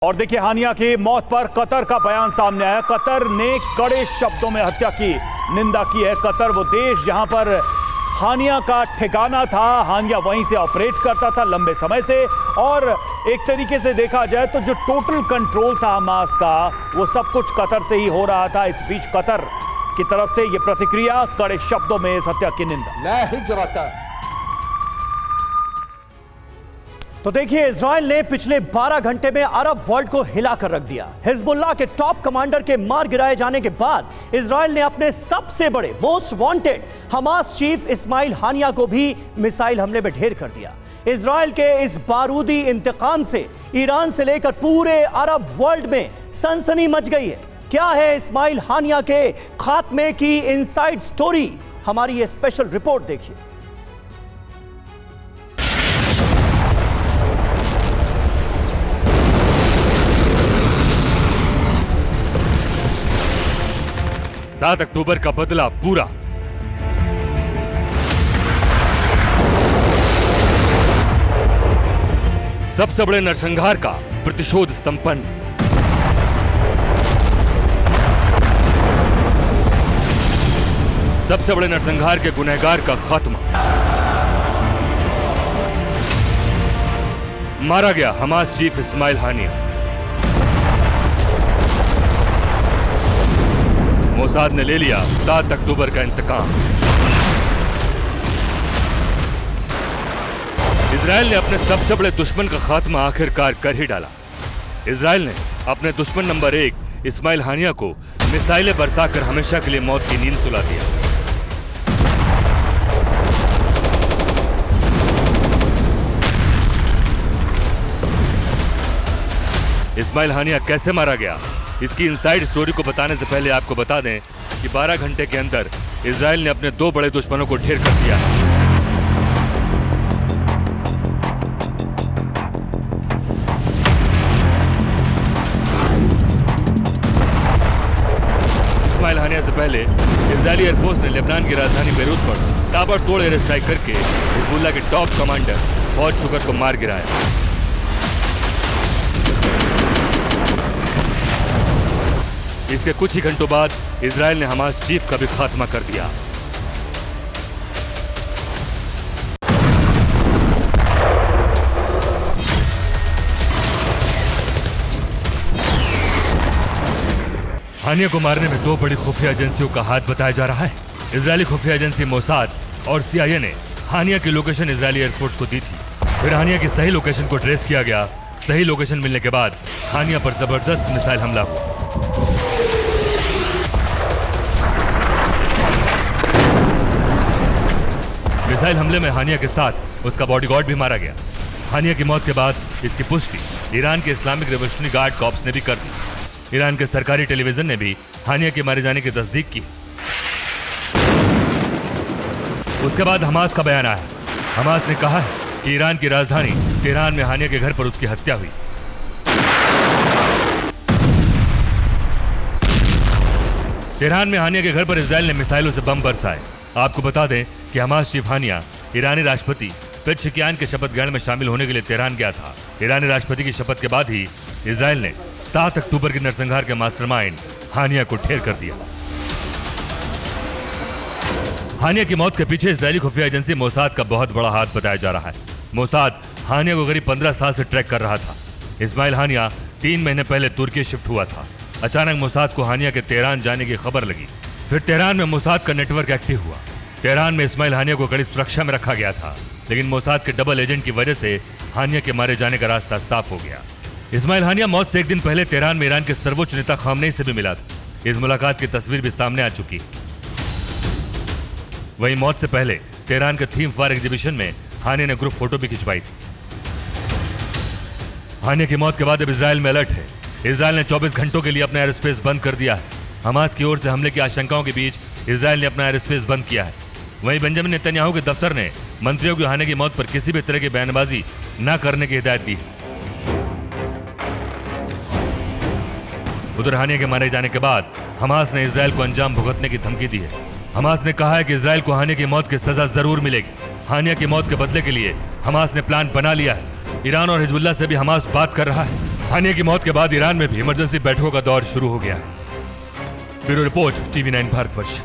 और देखिए, हानिया की मौत पर कतर का बयान सामने आया। कतर ने कड़े शब्दों में हत्या की निंदा की है। कतर वो देश जहां पर हानिया का ठिकाना था, हानिया वहीं से ऑपरेट करता था लंबे समय से, और एक तरीके से देखा जाए तो जो टोटल कंट्रोल था हमास का, वो सब कुछ कतर से ही हो रहा था। इस बीच कतर की तरफ से ये प्रतिक्रिया, कड़े शब्दों में इस हत्या की निंदा। तो देखिए, इजराइल ने पिछले 12 घंटे में अरब वर्ल्ड को हिलाकर रख दिया। हिजबुल्लाह के टॉप कमांडर के मार गिराए जाने के बाद इजराइल ने अपने सबसे बड़े most wanted Hamas chief Ismail Haniyeh को भी मिसाइल हमले में ढेर कर दिया। इजराइल के इस बारूदी इंतकाम से ईरान से लेकर पूरे अरब वर्ल्ड में सनसनी मच गई है। क्या है इस्माइल हानिया के खात्मे की इनसाइड स्टोरी? हमारी ये स्पेशल रिपोर्ट देखिए। सात अक्टूबर का बदला पूरा। सबसे बड़े नरसंहार का प्रतिशोध संपन्न। सबसे बड़े नरसंहार के गुनहगार का खात्मा। मारा गया हमास चीफ इस्माइल हानिया। मोसाद ने ले लिया 7 अक्टूबर का इंतकाम। इजराइल ने अपने सबसे बड़े दुश्मन का खात्मा आखिरकार कर ही डाला। इजराइल ने अपने दुश्मन नंबर 1 इस्माइल हानिया को मिसाइलें बरसाकर हमेशा के लिए मौत की नींद सुला दिया। इस्माइल हानिया कैसे मारा गया, इसकी इनसाइड स्टोरी को बताने से पहले आपको बता दें कि 12 घंटे के अंदर इजराइल ने अपने 2 बड़े दुश्मनों को ढेर कर दिया है। इस्माइल हानिया से पहले इजरायली एयरफोर्स ने लेबनान की राजधानी बेरूत पर ताबड़तोड़ एयर स्ट्राइक करके हिजबुल्लाह के टॉप कमांडर फौज शुगर को मार गिराया। इसके कुछ ही घंटों बाद इजराइल ने हमास चीफ का भी खात्मा कर दिया। हानिया को मारने में 2 बड़ी खुफिया एजेंसियों का हाथ बताया जा रहा है। इजरायली खुफिया एजेंसी मोसाद और CIA ने हानिया की लोकेशन इजरायली एयरफोर्स को दी थी। फिर हानिया की सही लोकेशन को ट्रेस किया गया। सही लोकेशन मिलने के बाद हानिया पर जबरदस्त मिसाइल हमला हुआ। मिसाइल हमले में हानिया के साथ उसका बॉडीगार्ड भी मारा गया। हानिया की मौत के बाद इसकी पुष्टि ईरान के इस्लामिक रिवोल्यूशनरी गार्ड कॉर्प्स ने भी कर दी। ईरान के सरकारी टेलीविजन ने भी हानिया के मारे जाने की तस्दीक की। उसके बाद हमास का बयान आया। हमास ने कहा है कि ईरान की राजधानी तेहरान में हानिया के घर पर उसकी हत्या हुई। तेहरान में हानिया के घर पर इजराइल ने मिसाइलों से बम बरसाए। आपको बता दें कि हमास चीफ हानिया ईरानी राष्ट्रपति पेज़ेश्कियान के शपथ ग्रहण में शामिल होने के लिए तेहरान गया था। ईरानी राष्ट्रपति की शपथ के बाद ही इजराइल ने 7 अक्टूबर के नरसंहार के मास्टरमाइंड हानिया को ढेर कर दिया। हानिया की मौत के पीछे इजरायली खुफिया एजेंसी मोसाद का बहुत बड़ा हाथ बताया जा रहा है। मोसाद हानिया को करीब 15 साल से ट्रैक कर रहा था। इस्माइल हानिया 3 महीने पहले तुर्की शिफ्ट हुआ था। अचानक मोसाद को हानिया के तेहरान जाने की खबर लगी। फिर तेहरान में मोसाद का नेटवर्क एक्टिव हुआ। तेहरान में इस्माइल हानिया को कड़ी सुरक्षा में रखा गया था, लेकिन मोसाद के डबल एजेंट की वजह से हानिया के मारे जाने का रास्ता साफ हो गया। इस्माइल हानिया मौत से एक दिन पहले तेहरान में ईरान के सर्वोच्च नेता खामनेई से भी मिला था। इस मुलाकात की तस्वीर भी सामने आ चुकी है। वहीं मौत से पहले तेहरान के थीम फायर एग्जीबिशन में हानिया ने ग्रुप फोटो भी खिंचवाई थी। हानिया की मौत के बाद अब इजराइल में अलर्ट है। इजराइल ने 24 घंटों के लिए अपना एयर स्पेस बंद कर दिया है। हमास की ओर से हमले की आशंकाओं के बीच इजराइल ने अपना एयर स्पेस बंद किया है। वहीं बेंजामिन नेतन्याहू के दफ्तर ने मंत्रियों की हानिया की मौत पर किसी भी तरह की बयानबाजी न करने की हिदायत दी है। उधर हानिया के मारे जाने के बाद हमास ने इजराइल को अंजाम भुगतने की धमकी दी है। हमास ने कहा है कि इजराइल को हानिया की मौत की सजा जरूर मिलेगी। हानिया की मौत के बदले के लिए हमास ने प्लान बना लिया है। ईरान और हिजबुल्लाह से भी हमास बात कर रहा है। हानिया की मौत के बाद ईरान में भी इमरजेंसी बैठकों का दौर शुरू हो गया है। Bureau report, TV9 Bharatvarsh.